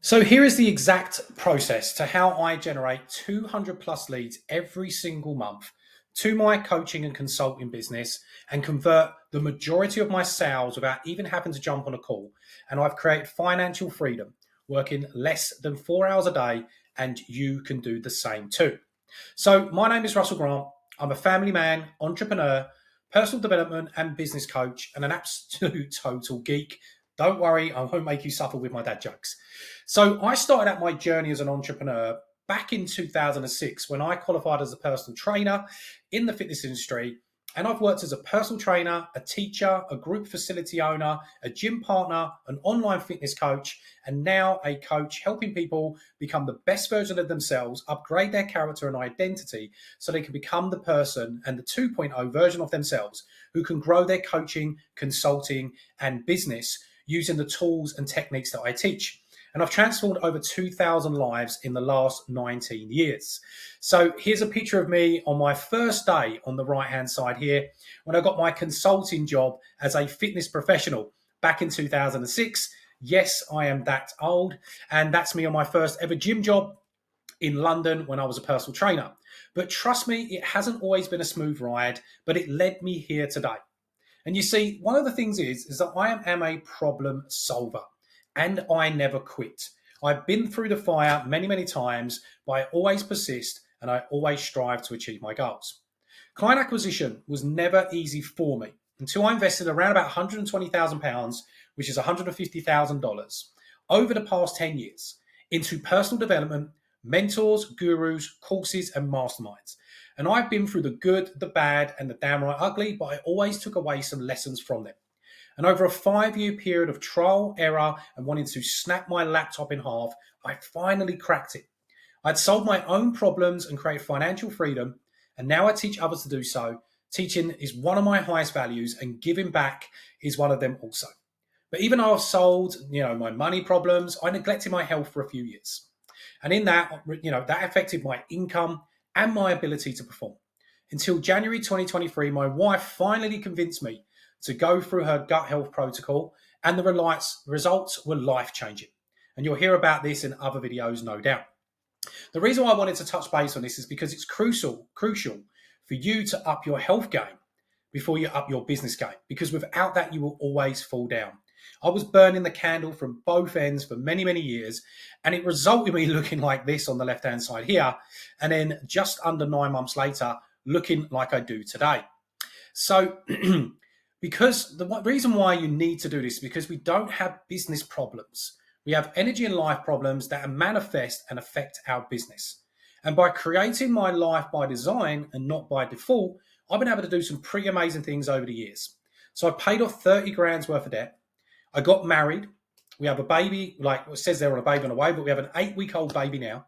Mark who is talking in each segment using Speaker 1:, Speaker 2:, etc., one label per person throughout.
Speaker 1: So here is the exact process to how I generate 200 plus leads every single month to my coaching and consulting business and convert the majority of my sales without even having to jump on a call. And I've created financial freedom working less than 4 hours a day, and you can do the same too. So my name is Russell Grant. I'm a family man, entrepreneur, personal development and business coach, and an absolute total geek. Don't worry, I won't make you suffer with my dad jokes. So I started out my journey as an entrepreneur back in 2006 when I qualified as a personal trainer in the fitness industry. And I've worked as a personal trainer, a teacher, a group facility owner, a gym partner, an online fitness coach, and now a coach helping people become the best version of themselves, upgrade their character and identity so they can become the person and the 2.0 version of themselves who can grow their coaching, consulting, and business using the tools and techniques that I teach. And I've transformed over 2,000 lives in the last 19 years. So here's a picture of me on my first day on the right-hand side here, when I got my consulting job as a fitness professional back in 2006. Yes, I am that old. And that's me on my first ever gym job in London when I was a personal trainer. But trust me, it hasn't always been a smooth ride, but it led me here today. And you see, one of the things is that I am a problem solver and I never quit. I've been through the fire many, many times, but I always persist and I always strive to achieve my goals. Client acquisition was never easy for me until I invested around about £120,000, which is $150,000, over the past 10 years into personal development, mentors, gurus, courses, and masterminds. And I've been through the good, the bad, and the downright ugly, but I always took away some lessons from them. And over a 5-year period of trial, error, and wanting to snap my laptop in half, I finally cracked it. I'd solved my own problems and created financial freedom, and now I teach others to do so. Teaching is one of my highest values, and giving back is one of them also. But even though I've solved, my money problems, I neglected my health for a few years. And in that, that affected my income and my ability to perform. Until January 2023, my wife finally convinced me to go through her gut health protocol, and the results were life-changing. And you'll hear about this in other videos, no doubt. The reason why I wanted to touch base on this is because it's crucial for you to up your health game before you up your business game, because without that, you will always fall down. I was burning the candle from both ends for many, many years, and it resulted in me looking like this on the left-hand side here, and then just under 9 months later, looking like I do today. So because the reason why you need to do this is because we don't have business problems. We have energy and life problems that manifest and affect our business. And by creating my life by design and not by default, I've been able to do some pretty amazing things over the years. So I paid off 30 grand's worth of debt. I got married. We have a baby, like it says there on a baby on the way, but we have an 8-week-old baby now.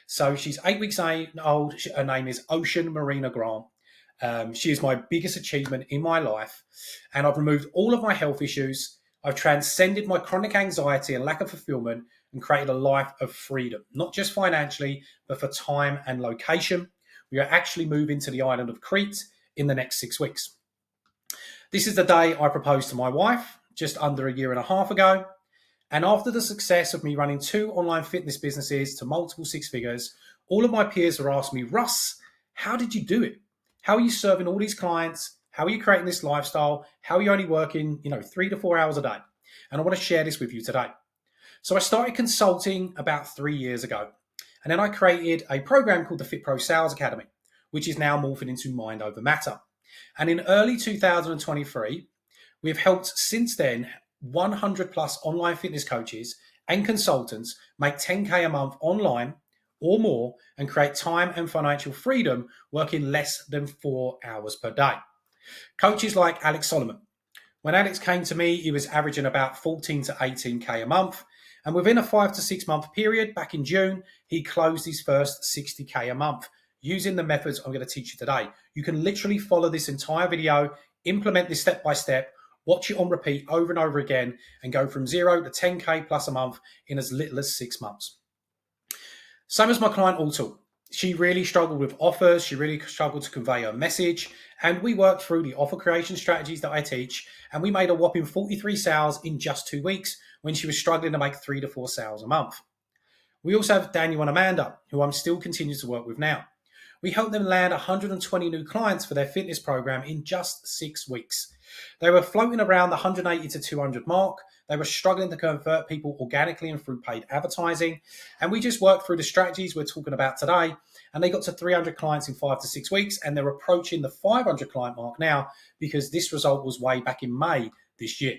Speaker 1: So she's 8 weeks old. Her name is Ocean Marina Grant. She is my biggest achievement in my life. And I've removed all of my health issues. I've transcended my chronic anxiety and lack of fulfillment and created a life of freedom, not just financially, but for time and location. We are actually moving to the island of Crete in the next 6 weeks. This is the day I proposed to my wife just under a year and a half ago. And after the success of me running 2 online fitness businesses to multiple 6 figures, all of my peers are asking me, Russ, how did you do it? How are you serving all these clients? How are you creating this lifestyle? How are you only working, 3 to 4 hours a day? And I want to share this with you today. So I started consulting about 3 years ago. And then I created a program called the Fit Pro Sales Academy, which is now morphing into Mind Over Matter. And in early 2023, we have helped since then 100 plus online fitness coaches and consultants make 10K a month online or more and create time and financial freedom working less than 4 hours per day. Coaches like Alex Solomon. When Alex came to me, he was averaging about 14 to 18K a month. And within a 5 to 6 month period, back in June, he closed his first 60K a month using the methods I'm going to teach you today. You can literally follow this entire video, implement this step by step, watch it on repeat over and over again, and go from 0 to 10K plus a month in as little as 6 months. Same as my client Altul. She really struggled with offers. She really struggled to convey her message. And we worked through the offer creation strategies that I teach. And we made a whopping 43 sales in just 2 weeks when she was struggling to make 3 to 4 sales a month. We also have Daniel and Amanda, who I'm still continuing to work with now. We helped them land 120 new clients for their fitness program in just 6 weeks. They were floating around the 180 to 200 mark. They were struggling to convert people organically and through paid advertising. And we just worked through the strategies we're talking about today. And they got to 300 clients in 5 to 6 weeks. And they're approaching the 500 client mark now because this result was way back in May this year.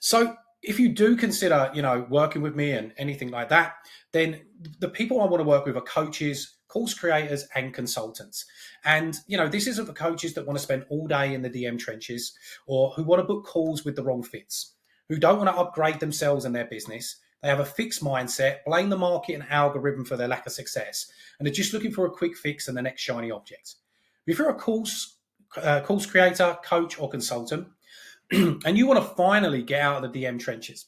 Speaker 1: So if you do consider, working with me and anything like that, then the people I want to work with are coaches, course creators, and consultants. And, this isn't for coaches that want to spend all day in the DM trenches or who want to book calls with the wrong fits, who don't want to upgrade themselves and their business. They have a fixed mindset, blame the market and algorithm for their lack of success, and they're just looking for a quick fix and the next shiny object. If you're a course creator, coach, or consultant, and you want to finally get out of the DM trenches,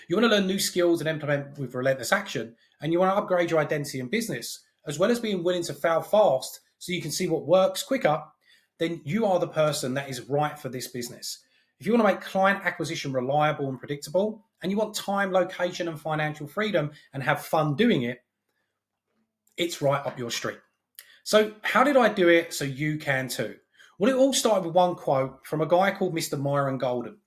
Speaker 1: you want to learn new skills and implement with relentless action, and you want to upgrade your identity and business, as well as being willing to fail fast so you can see what works quicker, then you are the person that is right for this business. If you want to make client acquisition reliable and predictable, and you want time, location, and financial freedom and have fun doing it, it's right up your street. So how did I do it so you can too? Well, it all started with one quote from a guy called Mr. Myron Golden.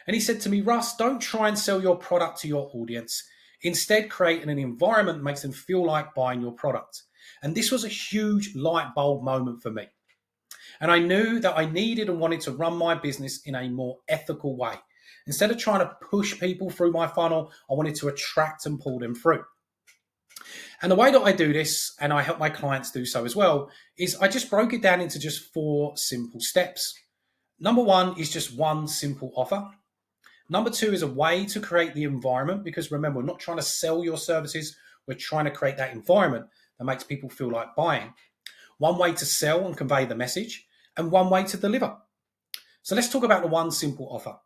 Speaker 1: And he said to me, Russ, don't try and sell your product to your audience. Instead, create an environment that makes them feel like buying your product. And this was a huge light bulb moment for me. And I knew that I needed and wanted to run my business in a more ethical way. Instead of trying to push people through my funnel, I wanted to attract and pull them through. And the way that I do this, and I help my clients do so as well, is I just broke it down into just 4 simple steps. Number 1 is just one simple offer. Number 2 is a way to create the environment, because remember, we're not trying to sell your services. We're trying to create that environment that makes people feel like buying. One way to sell and convey the message, and one way to deliver. So let's talk about the one simple offer.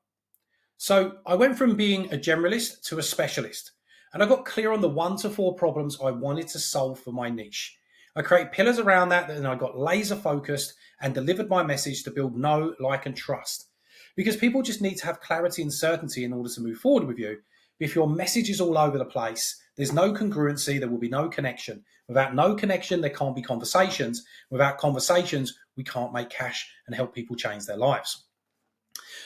Speaker 1: So I went from being a generalist to a specialist, and I got clear on the 1 to 4 problems I wanted to solve for my niche. I created pillars around that, and I got laser focused and delivered my message to build know, like, and trust. Because people just need to have clarity and certainty in order to move forward with you. If your message is all over the place, there's no congruency, there will be no connection. Without no connection, there can't be conversations. Without conversations, we can't make cash and help people change their lives.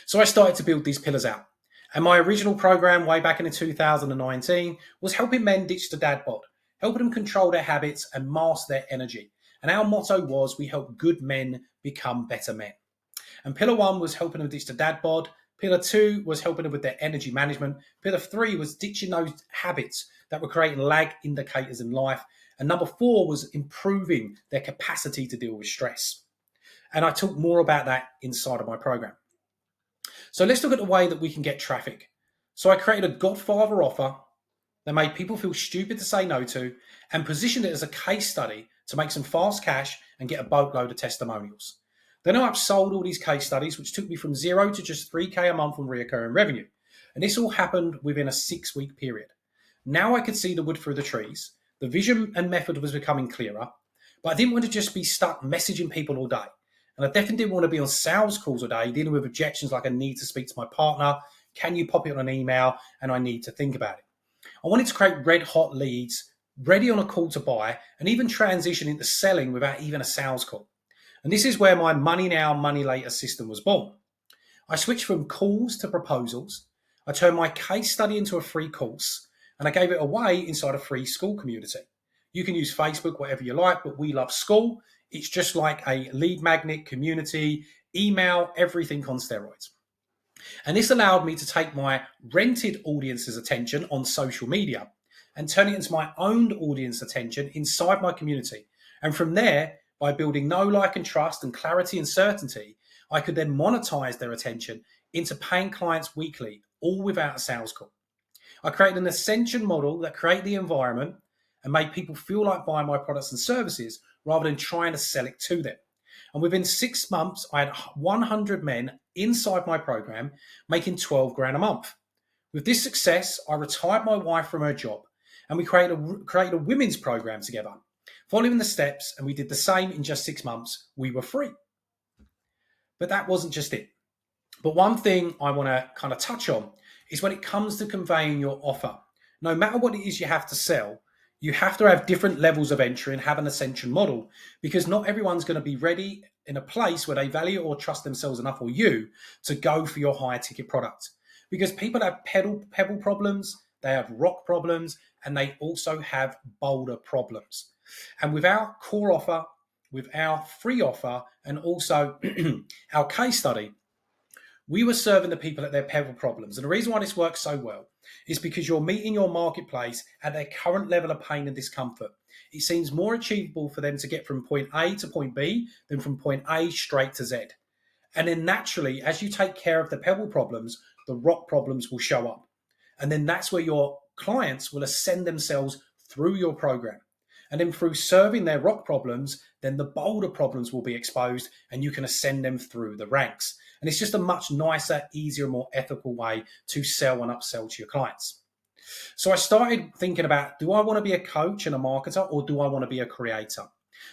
Speaker 1: So I started to build these pillars out. And my original program way back in 2019 was helping men ditch the dad bod, helping them control their habits and master their energy. And our motto was, we help good men become better men. And pillar 1 was helping them ditch the dad bod. Pillar 2 was helping them with their energy management. Pillar 3 was ditching those habits that were creating lag indicators in life. And number 4 was improving their capacity to deal with stress. And I talk more about that inside of my program. So let's look at the way that we can get traffic. So I created a Godfather offer that made people feel stupid to say no to, and positioned it as a case study to make some fast cash and get a boatload of testimonials. Then I upsold all these case studies, which took me from 0 to just 3K a month on recurring revenue. And this all happened within a 6-week period. Now I could see the wood through the trees. The vision and method was becoming clearer, but I didn't want to just be stuck messaging people all day. And I definitely didn't want to be on sales calls all day, dealing with objections like I need to speak to my partner, can you pop it on an email, and I need to think about it. I wanted to create red hot leads, ready on a call to buy, and even transition into selling without even a sales call. And this is where my money now, money later system was born. I switched from calls to proposals. I turned my case study into a free course, and I gave it away inside a free school community. You can use Facebook, whatever you like, but we love school. It's just like a lead magnet community, email, everything on steroids. And this allowed me to take my rented audience's attention on social media and turn it into my owned audience attention inside my community. And from there, by building know, like, and trust and clarity and certainty, I could then monetize their attention into paying clients weekly, all without a sales call. I created an ascension model that created the environment and made people feel like buying my products and services rather than trying to sell it to them. And within 6 months, I had 100 men inside my program making 12 grand a month. With this success, I retired my wife from her job and we created a women's program together. Following the steps, and we did the same in just 6 months, we were free. But that wasn't just it. But one thing I want to kind of touch on is when it comes to conveying your offer. no matter what it is you have to sell, you have to have different levels of entry and have an ascension model, because not everyone's going to be ready in a place where they value or trust themselves enough, or you, to go for your higher ticket product. Because people have pebble problems, they have rock problems, and they also have boulder problems. And with our core offer, with our free offer, and also our case study, we were serving the people at their pebble problems. And the reason why this works so well is because you're meeting your marketplace at their current level of pain and discomfort. It seems more achievable for them to get from point A to point B than from point A straight to Z. And then naturally, as you take care of the pebble problems, the rock problems will show up. And then that's where your clients will ascend themselves through your program. And then through serving their rock problems, then the boulder problems will be exposed and you can ascend them through the ranks. And it's just a much nicer, easier, more ethical way to sell and upsell to your clients. So I started thinking about, do I want to be a coach and a marketer, or do I want to be a creator?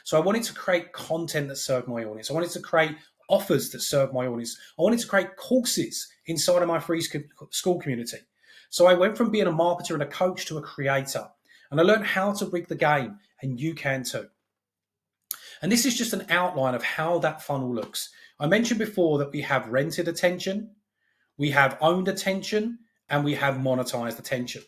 Speaker 1: So I wanted to create content that served my audience. I wanted to create offers that served my audience. I wanted to create courses inside of my free school community. So I went from being a marketer and a coach to a creator. And I learned how to rig the game, and you can too. And this is just an outline of how that funnel looks. I mentioned before that we have rented attention, we have owned attention, and we have monetized attention.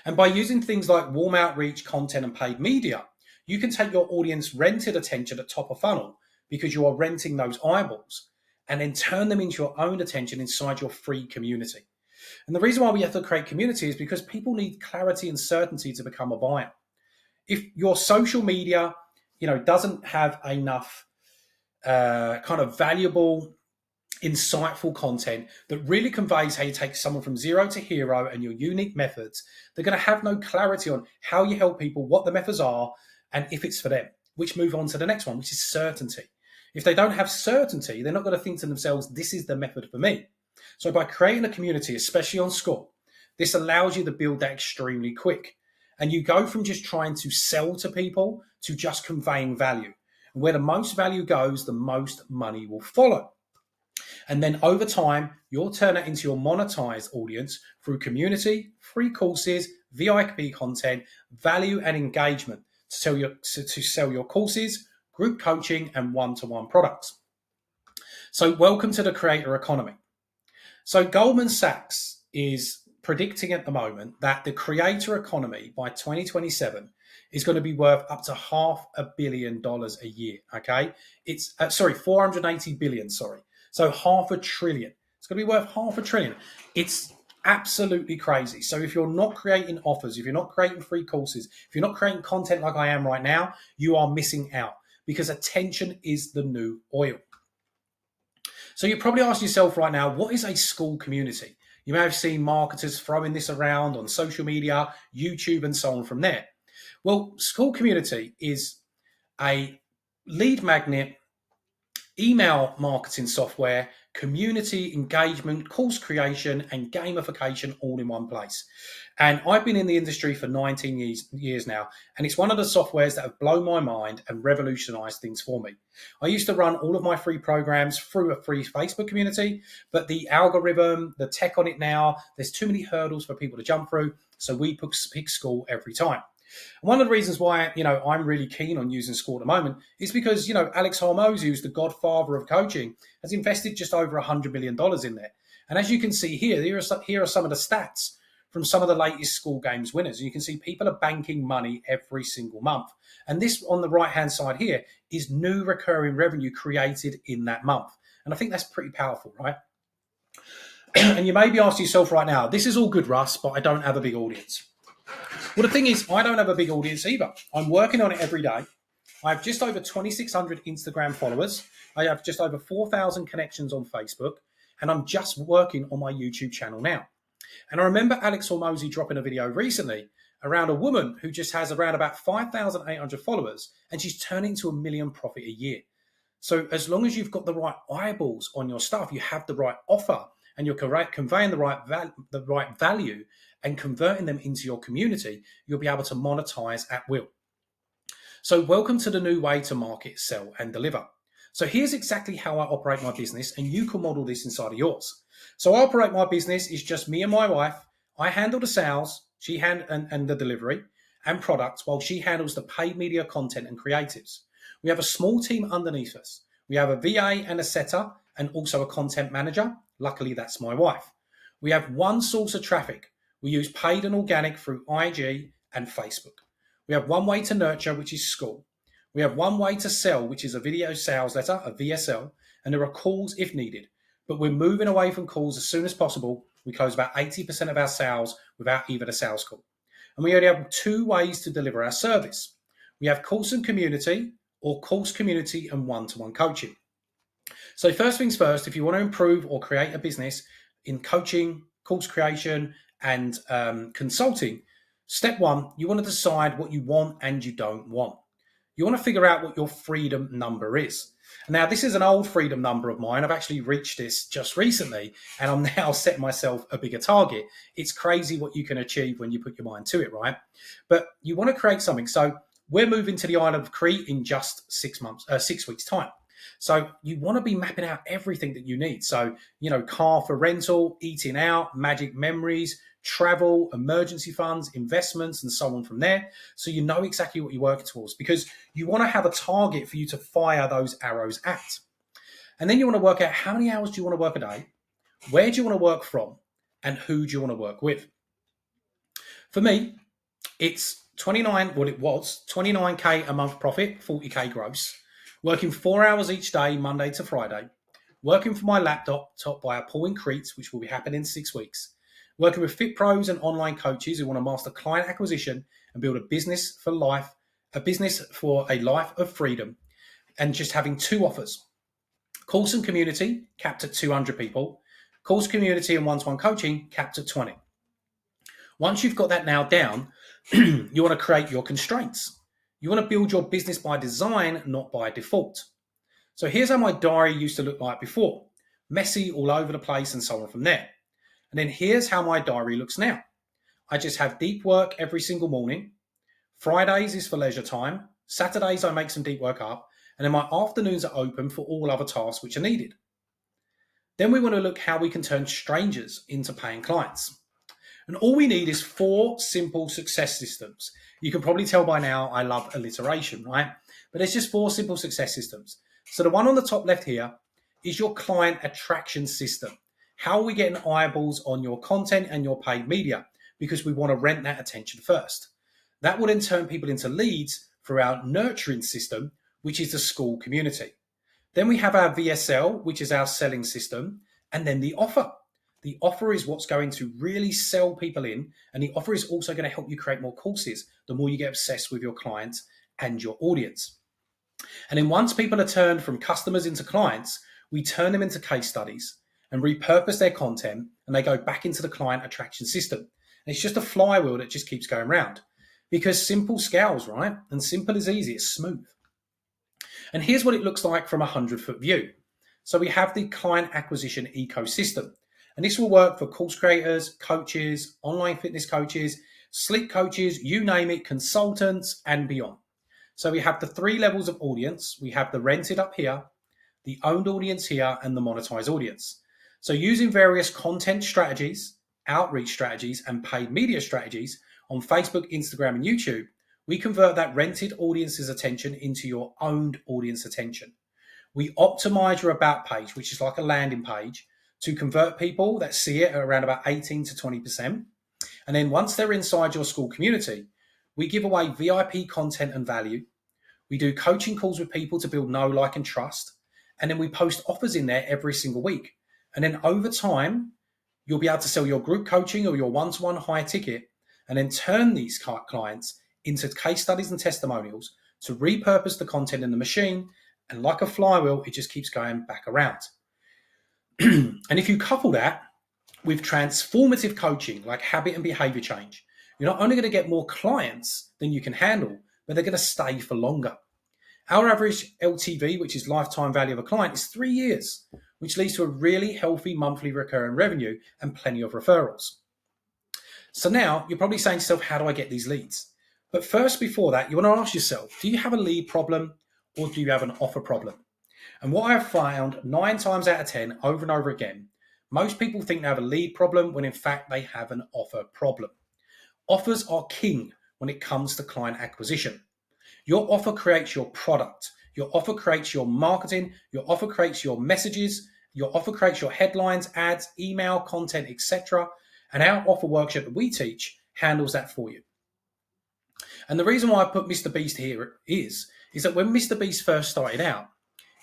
Speaker 1: And by using things like warm outreach, content, and paid media, you can take your audience rented attention at top of funnel, because you are renting those eyeballs, and then turn them into your own attention inside your free community. And the reason why we have to create community is because people need clarity and certainty to become a buyer. If your social media, doesn't have enough kind of valuable, insightful content that really conveys how you take someone from zero to hero and your unique methods, they're going to have no clarity on how you help people, what the methods are, and if it's for them, which move on to the next one, which is certainty. If they don't have certainty, they're not going to think to themselves, this is the method for me. So by creating a community, especially on Score, this allows you to build that extremely quick. And you go from just trying to sell to people to just conveying value. And where the most value goes, the most money will follow. And then over time, you'll turn it into your monetized audience through community, free courses, VIP content, value and engagement to sell your courses, group coaching, and one-to-one products. So welcome to the creator economy. So Goldman Sachs is predicting at the moment that the creator economy by 2027 is going to be worth up to $500 million a year. Okay, it's 480 billion. Sorry, so $500 billion. It's going to be worth $500 billion. It's absolutely crazy. So if you're not creating offers, if you're not creating free courses, if you're not creating content like I am right now, you are missing out, because attention is the new oil. So you probably ask yourself right now, what is a school community? You may have seen marketers throwing this around on social media, YouTube, and so on from there. Well, School Community is a lead magnet, email marketing software, community engagement, course creation, and gamification all in one place. And I've been in the industry for 19 years now, and it's one of the softwares that have blown my mind and revolutionized things for me. I used to run all of my free programs through a free Facebook community, but the algorithm, the tech on it now, there's too many hurdles for people to jump through, so we pick School every time. One of the reasons why, I'm really keen on using Score at the moment is because, Alex Hormozi, who's the godfather of coaching, has invested just over $100 million in there. And as you can see here are some of the stats from some of the latest School Games winners. And you can see people are banking money every single month. And this on the right-hand side here is new recurring revenue created in that month. And I think that's pretty powerful, right? And you may be asking yourself right now, this is all good, Russ, but I don't have a big audience. Well, the thing is, I don't have a big audience either. I'm working on it every day. I have just over 2,600 Instagram followers. I have just over 4,000 connections on Facebook. And I'm just working on my YouTube channel now. And I remember Alex Hormozi dropping a video recently around a woman who just has around about 5,800 followers, and she's turning to $1 million profit a year. So as long as you've got the right eyeballs on your stuff, you have the right offer, and you're conveying the right value and converting them into your community, you'll be able to monetize at will. So welcome to the new way to market, sell, and deliver. So here's exactly how I operate my business, and you can model this inside of yours. So I operate my business is just me and my wife. I handle the sales, and the delivery and products, while she handles the paid media content and creatives. We have a small team underneath us. We have a VA and a setter and also a content manager. Luckily, that's my wife. We have one source of traffic. We use paid and organic through IG and Facebook. We have one way to nurture, which is school. We have one way to sell, which is a video sales letter, a VSL, and there are calls if needed. But we're moving away from calls as soon as possible. We close about 80% of our sales without even a sales call. And we only have two ways to deliver our service. We have course and community, or course, community, and one-to-one coaching. So first things first, if you want to improve or create a business in coaching, course creation, and consulting, step one, you want to decide what you want and you don't want. You want to figure out what your freedom number is. Now, this is an old freedom number of mine. I've actually reached this just recently, and I'm now setting myself a bigger target. It's crazy what you can achieve when you put your mind to it, right? But you want to create something. So we're moving to the island of Crete in just 6 weeks' time. So you want to be mapping out everything that you need. So, car for rental, eating out, magic memories, travel, emergency funds, investments, and so on from there. So you know exactly what you're working towards, because you want to have a target for you to fire those arrows at. And then you want to work out how many hours do you want to work a day, where do you want to work from, and who do you want to work with. For me, it's 29K a month profit, 40K gross, working 4 hours each day, Monday to Friday, working from my laptop by a pool in Crete, which will be happening in 6 weeks, working with fit pros and online coaches who want to master client acquisition and build a business for life, a business for a life of freedom, and just having 2 offers. Course and community, capped at 200 people. Course, community, and one-to-one coaching, capped at 20. Once you've got that now down, you want to create your constraints. You want to build your business by design, not by default. So here's how my diary used to look like before. Messy, all over the place, and so on from there. And then here's how my diary looks now. I just have deep work every single morning. Fridays is for leisure time. Saturdays I make some deep work up. And then my afternoons are open for all other tasks which are needed. Then we want to look how we can turn strangers into paying clients. And all we need is 4 simple success systems. You can probably tell by now I love alliteration, right? But it's just 4 simple success systems. So the one on the top left here is your client attraction system. How are we getting eyeballs on your content and your paid media? Because we want to rent that attention first. That will then turn people into leads through our nurturing system, which is the school community. Then we have our VSL, which is our selling system, and then the offer. The offer is what's going to really sell people in, and the offer is also going to help you create more courses the more you get obsessed with your clients and your audience. And then once people are turned from customers into clients, we turn them into case studies and repurpose their content, and they go back into the client attraction system. And it's just a flywheel that just keeps going round, because simple scales, right? And simple is easy, it's smooth. And here's what it looks like from a 100-foot view. So we have the client acquisition ecosystem, and this will work for course creators, coaches, online fitness coaches, sleep coaches, you name it, consultants, and beyond. So we have the 3 levels of audience. We have the rented up here, the owned audience here, and the monetized audience. So using various content strategies, outreach strategies, and paid media strategies on Facebook, Instagram, and YouTube, we convert that rented audience's attention into your owned audience attention. We optimize your about page, which is like a landing page, to convert people that see it at around about 18 to 20%. And then once they're inside your school community, we give away VIP content and value. We do coaching calls with people to build know, like, and trust. And then we post offers in there every single week. And then over time, you'll be able to sell your group coaching or your one-to-one high ticket, and then turn these clients into case studies and testimonials to repurpose the content in the machine. And like a flywheel, it just keeps going back around. And if you couple that with transformative coaching, like habit and behavior change, you're not only going to get more clients than you can handle, but they're going to stay for longer. Our average LTV, which is lifetime value of a client, is 3 years, which leads to a really healthy monthly recurring revenue and plenty of referrals. So now you're probably saying to yourself, how do I get these leads? But first, before that, you want to ask yourself, do you have a lead problem or do you have an offer problem? And what I've found 9 times out of 10, over and over again, most people think they have a lead problem when in fact they have an offer problem. Offers are king when it comes to client acquisition. Your offer creates your product. Your offer creates your marketing. Your offer creates your messages. Your offer creates your headlines, ads, email, content, etc. And our offer workshop that we teach handles that for you. And the reason why I put Mr. Beast here is that when Mr. Beast first started out,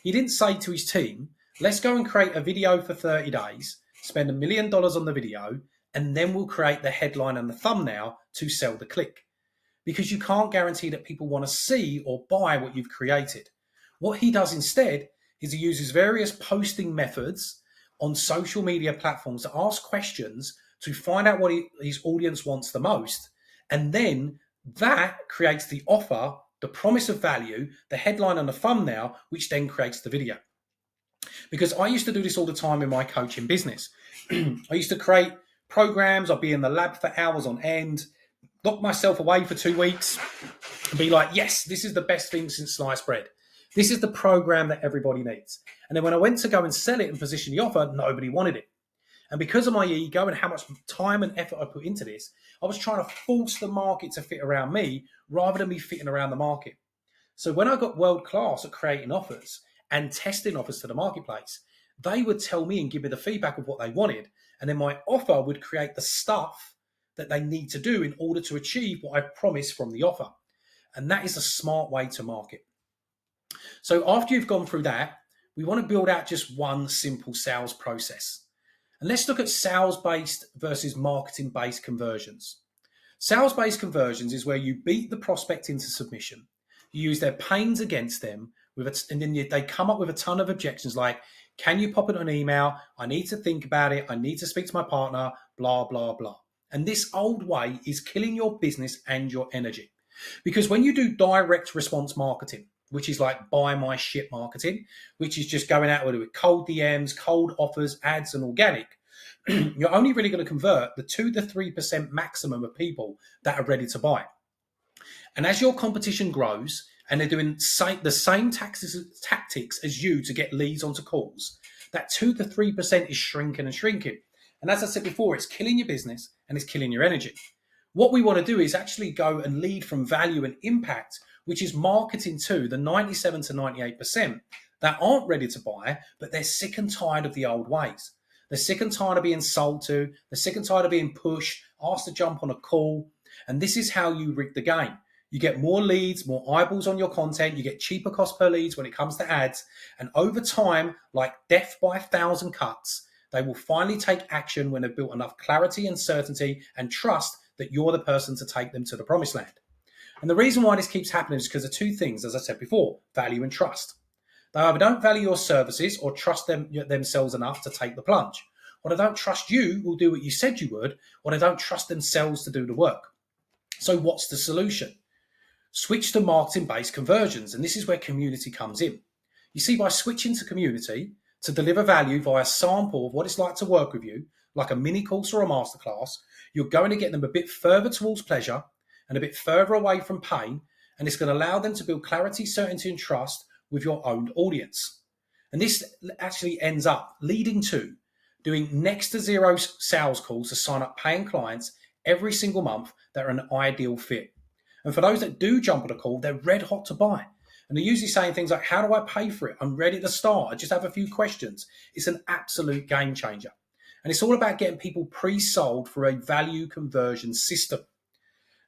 Speaker 1: he didn't say to his team, let's go and create a video for 30 days, spend $1 million on the video, and then we'll create the headline and the thumbnail to sell the click. Because you can't guarantee that people want to see or buy what you've created. What he does instead is he uses various posting methods on social media platforms to ask questions to find out what his audience wants the most. And then that creates the offer, the promise of value, the headline and the thumbnail, which then creates the video. Because I used to do this all the time in my coaching business. I used to create programs. I'd be in the lab for hours on end, lock myself away for 2 weeks and be like, yes, this is the best thing since sliced bread. This is the program that everybody needs. And then when I went to go and sell it and position the offer, nobody wanted it. And because of my ego and how much time and effort I put into this, I was trying to force the market to fit around me rather than me fitting around the market. So when I got world class at creating offers and testing offers to the marketplace, they would tell me and give me the feedback of what they wanted. And then my offer would create the stuff that they need to do in order to achieve what I promised from the offer. And that is a smart way to market. So after you've gone through that, we want to build out just one simple sales process. And let's look at sales-based versus marketing-based conversions. Sales-based conversions is where you beat the prospect into submission. You use their pains against them, and then they come up with a ton of objections like, can you pop it on email? I need to think about it. I need to speak to my partner, blah, blah, blah. And this old way is killing your business and your energy. Because when you do direct response marketing, which is like buy my shit marketing, which is just going out with cold DMs, cold offers, ads, and organic, you're only really going to convert the 2 to 3% maximum of people that are ready to buy. And as your competition grows and they're doing the same tactics as you to get leads onto calls, that 2 to 3% is shrinking and shrinking. And as I said before, it's killing your business and it's killing your energy. What we want to do is actually go and lead from value and impact, which is marketing to the 97 to 98% that aren't ready to buy, but they're sick and tired of the old ways. They're sick and tired of being sold to. They're sick and tired of being pushed, asked to jump on a call. And this is how you rig the game. You get more leads, more eyeballs on your content. You get cheaper cost per leads when it comes to ads. And over time, like death by 1,000 cuts, they will finally take action when they've built enough clarity and certainty and trust that you're the person to take them to the promised land. And the reason why this keeps happening is because of two things, as I said before, value and trust. They either don't value your services or trust themselves enough to take the plunge. Or they don't trust you will do what you said you would, or they don't trust themselves to do the work. So what's the solution? Switch to marketing-based conversions, and this is where community comes in. You see, by switching to community to deliver value via sample of what it's like to work with you, like a mini course or a masterclass, you're going to get them a bit further towards pleasure and a bit further away from pain, and it's going to allow them to build clarity, certainty, and trust with your own audience. And this actually ends up leading to doing next to zero sales calls to sign up paying clients every single month that are an ideal fit. And for those that do jump on a call, they're red hot to buy. And they're usually saying things like, how do I pay for it? I'm ready to start. I just have a few questions. It's an absolute game changer. And it's all about getting people pre-sold for a value conversion system.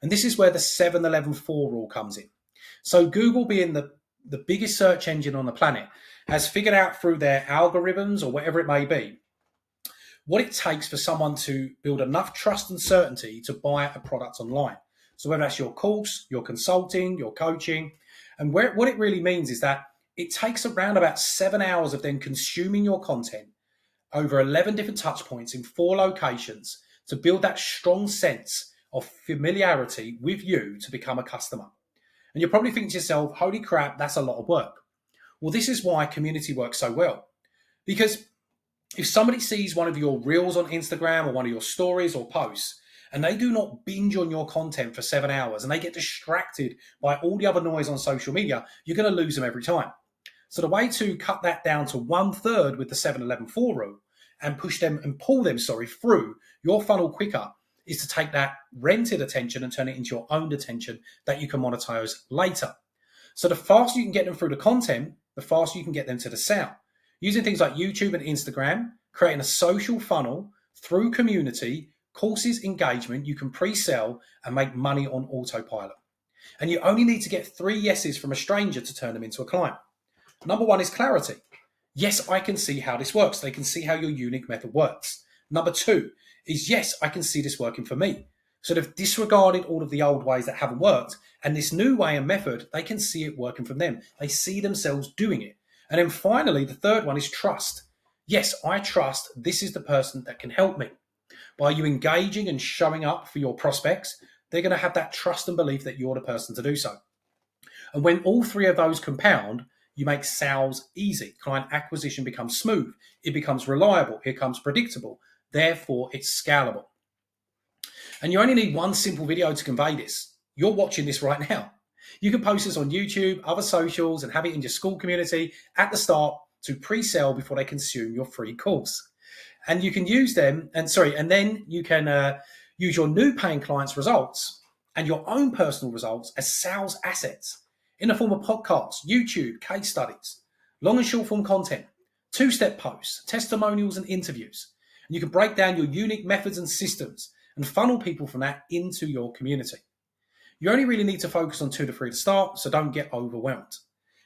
Speaker 1: And this is where the 7-11-4 rule comes in. So Google, being the biggest search engine on the planet, has figured out through their algorithms or whatever it may be, what it takes for someone to build enough trust and certainty to buy a product online. So whether that's your course, your consulting, your coaching, and what it really means is that it takes around about 7 hours of them consuming your content over 11 different touch points in 4 locations to build that strong sense of familiarity with you to become a customer. And you're probably thinking to yourself, holy crap, that's a lot of work. Well, this is why community works so well. Because if somebody sees one of your reels on Instagram or one of your stories or posts, and they do not binge on your content for 7 hours and they get distracted by all the other noise on social media, you're going to lose them every time. So the way to cut that down to 1/3 with the 7-11-4 rule and pull them through your funnel quicker is to take that rented attention and turn it into your owned attention that you can monetize later. So the faster you can get them through the content, the faster you can get them to the sale. Using things like YouTube and Instagram, creating a social funnel through community, courses, engagement, you can pre-sell and make money on autopilot. And you only need to get 3 yeses from a stranger to turn them into a client. Number 1 is clarity. Yes, I can see how this works. They can see how your unique method works. Number 2 is, yes, I can see this working for me. So they've disregarded all of the old ways that haven't worked. And this new way and method, they can see it working for them. They see themselves doing it. And then finally, the third one is trust. Yes, I trust this is the person that can help me. By you engaging and showing up for your prospects, they're going to have that trust and belief that you're the person to do so. And when all 3 of those compound, you make sales easy. Client acquisition becomes smooth. It becomes reliable. It becomes predictable. Therefore, it's scalable. And you only need one simple video to convey this. You're watching this right now. You can post this on YouTube, other socials, and have it in your school community at the start to pre-sell before they consume your free course. And you can use them, and then you can use your new paying clients' results and your own personal results as sales assets in the form of podcasts, YouTube, case studies, long and short form content, 2-step posts, testimonials, and interviews. And you can break down your unique methods and systems and funnel people from that into your community. You only really need to focus on 2 to 3 to start, so don't get overwhelmed.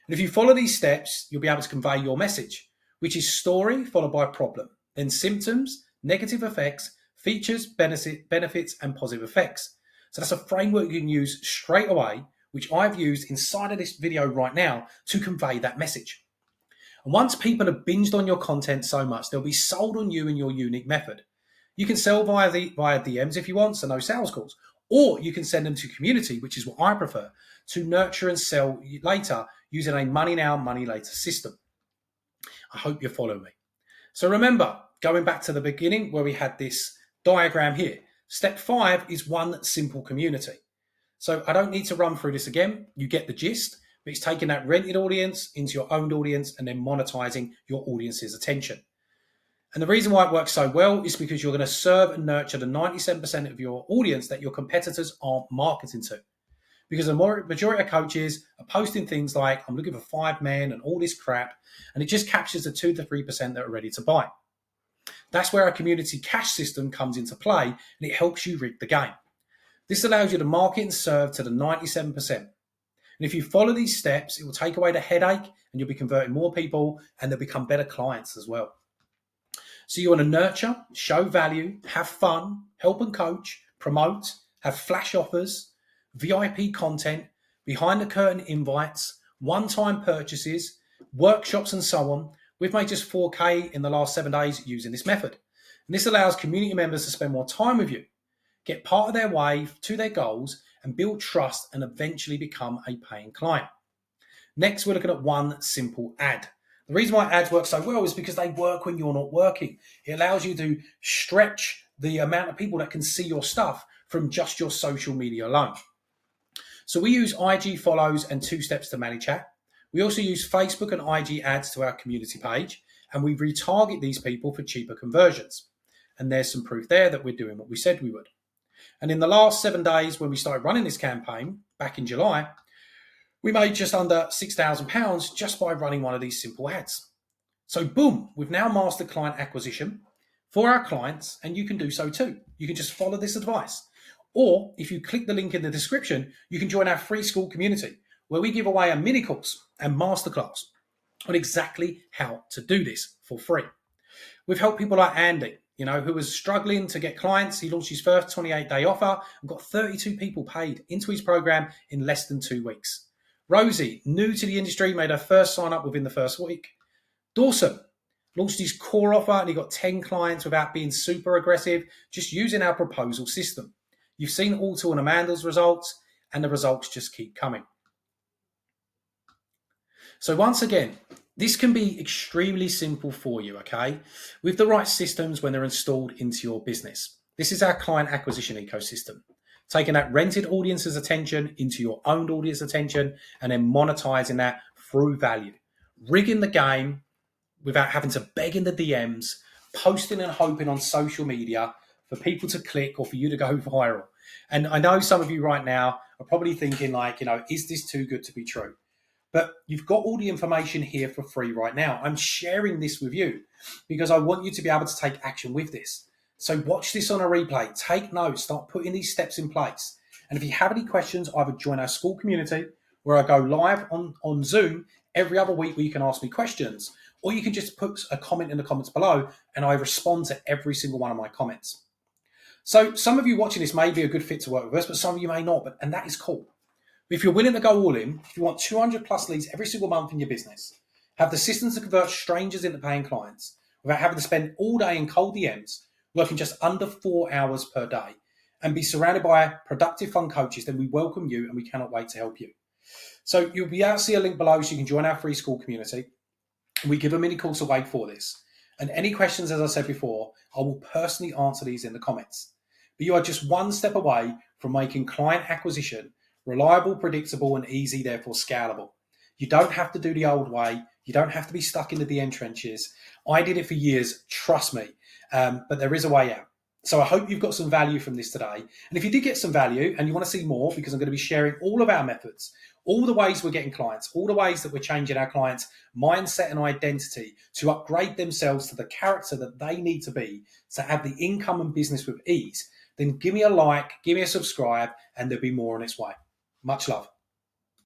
Speaker 1: And if you follow these steps, you'll be able to convey your message, which is story followed by problem, then symptoms, negative effects, features, benefits, and positive effects. So that's a framework you can use straight away, which I've used inside of this video right now to convey that message. And once people have binged on your content so much, they'll be sold on you and your unique method. You can sell via DMs if you want, so no sales calls. Or you can send them to community, which is what I prefer, to nurture and sell later using a money now, money later system. I hope you follow me. So remember, going back to the beginning where we had this diagram here, step 5 is one simple community. So I don't need to run through this again. You get the gist, but it's taking that rented audience into your owned audience and then monetizing your audience's attention. And the reason why it works so well is because you're going to serve and nurture the 97% of your audience that your competitors aren't marketing to. Because the majority of coaches are posting things like, I'm looking for 5 men and all this crap, and it just captures the 2 to 3% that are ready to buy. That's where our community cash system comes into play, and it helps you rig the game. This allows you to market and serve to the 97%. And if you follow these steps, it will take away the headache and you'll be converting more people and they'll become better clients as well. So you want to nurture, show value, have fun, help and coach, promote, have flash offers, VIP content, behind the curtain invites, one-time purchases, workshops and so on. We've made just 4K in the last 7 days using this method. And this allows community members to spend more time with you, get part of their way to their goals and build trust and eventually become a paying client. Next, we're looking at one simple ad. The reason why ads work so well is because they work when you're not working. It allows you to stretch the amount of people that can see your stuff from just your social media alone. So we use IG follows and 2 steps to manage chat. We also use Facebook and IG ads to our community page, and we retarget these people for cheaper conversions. And there's some proof there that we're doing what we said we would. And in the last 7 days, when we started running this campaign back in July, we made just under £6,000 just by running one of these simple ads. So boom, we've now mastered client acquisition for our clients, and you can do so too. You can just follow this advice. Or if you click the link in the description, you can join our free school community where we give away a mini course and masterclass on exactly how to do this for free. We've helped people like Andy, who was struggling to get clients. He launched his first 28-day offer and got 32 people paid into his program in less than 2 weeks. Rosie, new to the industry, made her first sign up within the first week. Dawson launched his core offer and he got 10 clients without being super aggressive, just using our proposal system. You've seen Alto and Amanda's results, and the results just keep coming. So once again, this can be extremely simple for you, okay? With the right systems when they're installed into your business. This is our client acquisition ecosystem. Taking that rented audience's attention into your owned audience attention and then monetizing that through value. Rigging the game without having to beg in the DMs, posting and hoping on social media for people to click or for you to go viral. And I know some of you right now are probably thinking like, is this too good to be true? But you've got all the information here for free right now. I'm sharing this with you because I want you to be able to take action with this. So watch this on a replay, take notes, start putting these steps in place. And if you have any questions, either join our school community where I go live on Zoom every other week where you can ask me questions, or you can just put a comment in the comments below and I respond to every single one of my comments. So some of you watching this may be a good fit to work with us, but some of you may not, and that is cool. If you're willing to go all in, if you want 200 plus leads every single month in your business, have the systems to convert strangers into paying clients without having to spend all day in cold DMs, working just under 4 hours per day, and be surrounded by productive, fun coaches, then we welcome you and we cannot wait to help you. So you'll be able to see a link below so you can join our free school community. We give a mini course away for this. And any questions, as I said before, I will personally answer these in the comments. But you are just one step away from making client acquisition reliable, predictable, and easy, therefore scalable. You don't have to do the old way. You don't have to be stuck in the DM trenches. I did it for years, trust me, but there is a way out. So I hope you've got some value from this today. And if you did get some value and you want to see more, because I'm going to be sharing all of our methods, all the ways we're getting clients, all the ways that we're changing our clients' mindset and identity to upgrade themselves to the character that they need to be to have the income and business with ease, then give me a like, give me a subscribe, and there'll be more on its way. Much love.